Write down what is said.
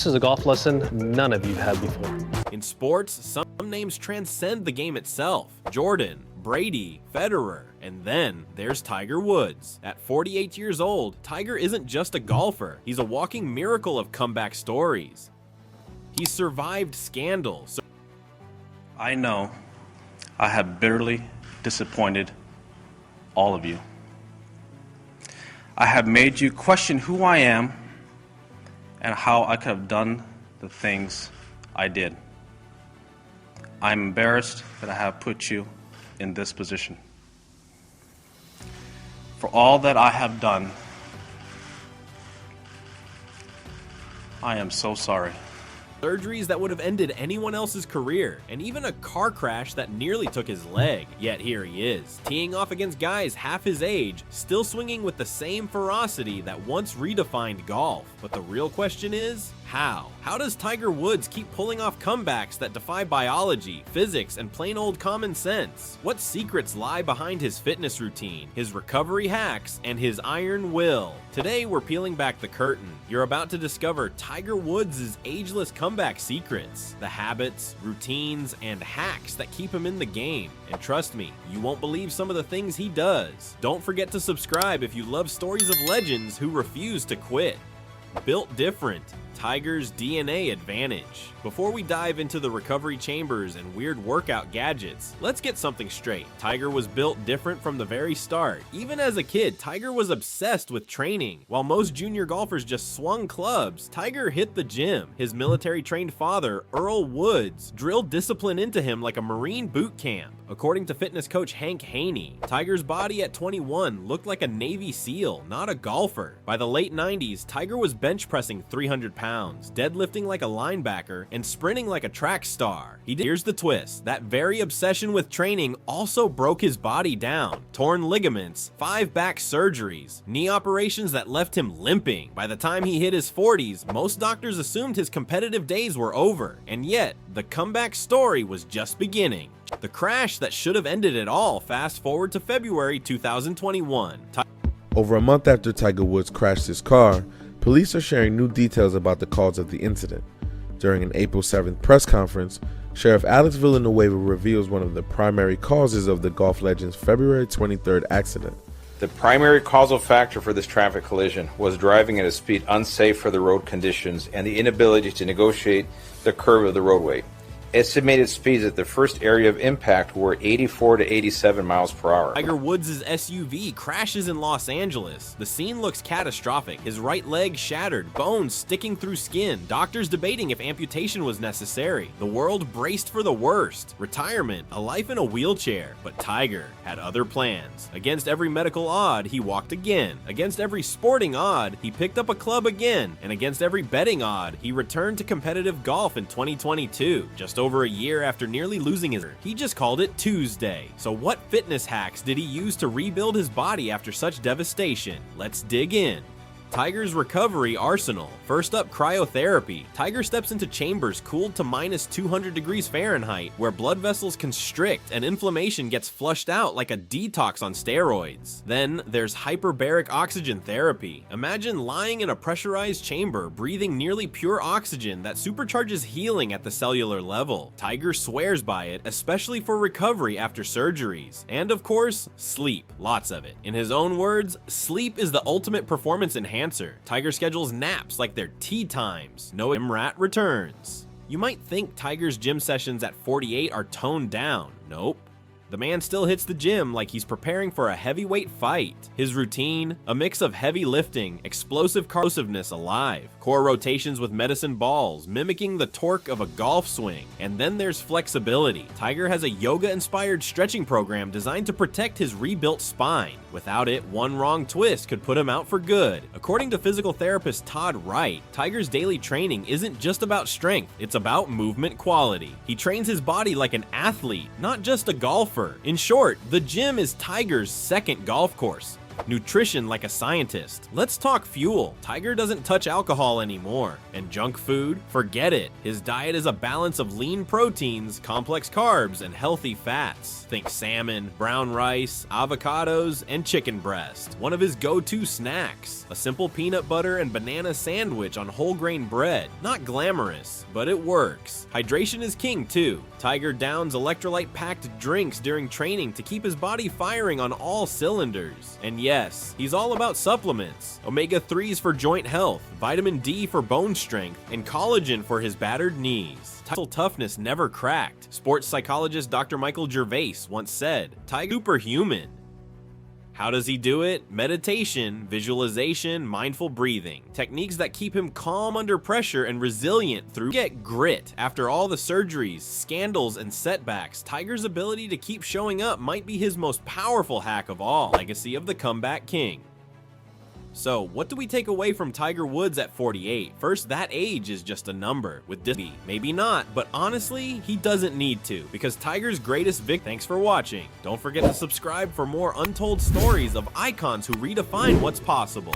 This is a golf lesson none of you have had before. In sports, some names transcend the game itself. Jordan, Brady, Federer, and then there's Tiger Woods. At 48 years old, Tiger isn't just a golfer. He's a walking miracle of comeback stories. He's survived scandal. I know I have bitterly disappointed all of you. I have made you question who I am and how I could have done the things I did. I'm embarrassed that I have put you in this position. For all that I have done, I am so sorry. Surgeries that would have ended anyone else's career, and even a car crash that nearly took his leg. Yet here he is, teeing off against guys half his age, still swinging with the same ferocity that once redefined golf. But the real question is, how? How does Tiger Woods keep pulling off comebacks that defy biology, physics, and plain old common sense? What secrets lie behind his fitness routine, his recovery hacks, and his iron will? Today we're peeling back the curtain. You're about to discover Tiger Woods' ageless comeback secrets, the habits, routines, and hacks that keep him in the game. And trust me, you won't believe some of the things he does. Don't forget to subscribe if you love stories of legends who refuse to quit. Built different. Tiger's DNA advantage. Before we dive into the recovery chambers and weird workout gadgets, let's get something straight. Tiger was built different from the very start. Even as a kid, Tiger was obsessed with training. While most junior golfers just swung clubs, Tiger hit the gym. His military-trained father, Earl Woods, drilled discipline into him like a Marine boot camp. According to fitness coach Hank Haney, Tiger's body at 21 looked like a Navy SEAL, not a golfer. By the late 90s, Tiger was bench pressing 300 pounds, deadlifting like a linebacker, and sprinting like a track star. Here's the twist. That very obsession with training also broke his body down. Torn ligaments, 5 back surgeries, knee operations that left him limping. By the time he hit his 40s, most doctors assumed his competitive days were over. And yet, the comeback story was just beginning. The crash that should have ended it all. Fast forward to February 2021. Over a month after Tiger Woods crashed his car, police are sharing new details about the cause of the incident. During an April 7th press conference, Sheriff Alex Villanueva reveals one of the primary causes of the golf legend's February 23rd accident. The primary causal factor for this traffic collision was driving at a speed unsafe for the road conditions and the inability to negotiate the curve of the roadway. Estimated speeds at the first area of impact were 84 to 87 miles per hour. Tiger Woods' SUV crashes in Los Angeles. The scene looks catastrophic. His right leg shattered, bones sticking through skin, doctors debating if amputation was necessary. The world braced for the worst. Retirement, a life in a wheelchair. But Tiger had other plans. Against every medical odd, he walked again. Against every sporting odd, he picked up a club again. And against every betting odd, he returned to competitive golf in 2022. Just over a year after nearly losing his, he just called it Tuesday. So what fitness hacks did he use to rebuild his body after such devastation? Let's dig in. Tiger's recovery arsenal. First up, cryotherapy. Tiger steps into chambers cooled to minus 200 degrees Fahrenheit, where blood vessels constrict and inflammation gets flushed out like a detox on steroids. Then there's hyperbaric oxygen therapy. Imagine lying in a pressurized chamber, breathing nearly pure oxygen that supercharges healing at the cellular level. Tiger swears by it, especially for recovery after surgeries. And of course, sleep. Lots of it. In his own words, sleep is the ultimate performance enhancer. Tiger schedules naps like they're tea times. No gym rat returns. You might think Tiger's gym sessions at 48 are toned down. Nope. The man still hits the gym like he's preparing for a heavyweight fight. His routine, a mix of heavy lifting, explosive corrosiveness alive, core rotations with medicine balls, mimicking the torque of a golf swing. And then there's flexibility. Tiger has a yoga-inspired stretching program designed to protect his rebuilt spine. Without it, one wrong twist could put him out for good. According to physical therapist Todd Wright, Tiger's daily training isn't just about strength, it's about movement quality. He trains his body like an athlete, not just a golfer. In short, the gym is Tiger's second golf course. Nutrition like a scientist. Let's talk fuel. Tiger doesn't touch alcohol anymore. And junk food? Forget it. His diet is a balance of lean proteins, complex carbs, and healthy fats. Think salmon, brown rice, avocados, and chicken breast. One of his go-to snacks. A simple peanut butter and banana sandwich on whole grain bread. Not glamorous, but it works. Hydration is king too. Tiger downs electrolyte-packed drinks during training to keep his body firing on all cylinders. And yes, he's all about supplements. Omega-3s for joint health, vitamin D for bone strength, and collagen for his battered knees. Muscle toughness never cracked. Sports psychologist Dr. Michael Gervais once said, Tiger superhuman. How does he do it? Meditation, visualization, mindful breathing. Techniques that keep him calm under pressure and resilient through grit. After all the surgeries, scandals, and setbacks, Tiger's ability to keep showing up might be his most powerful hack of all. Legacy of the comeback king. So, what do we take away from Tiger Woods at 48? First, that age is just a number. With defy, maybe not, but honestly, he doesn't need to, because Tiger's greatest victory. Thanks for watching. Don't forget to subscribe for more untold stories of icons who redefine what's possible.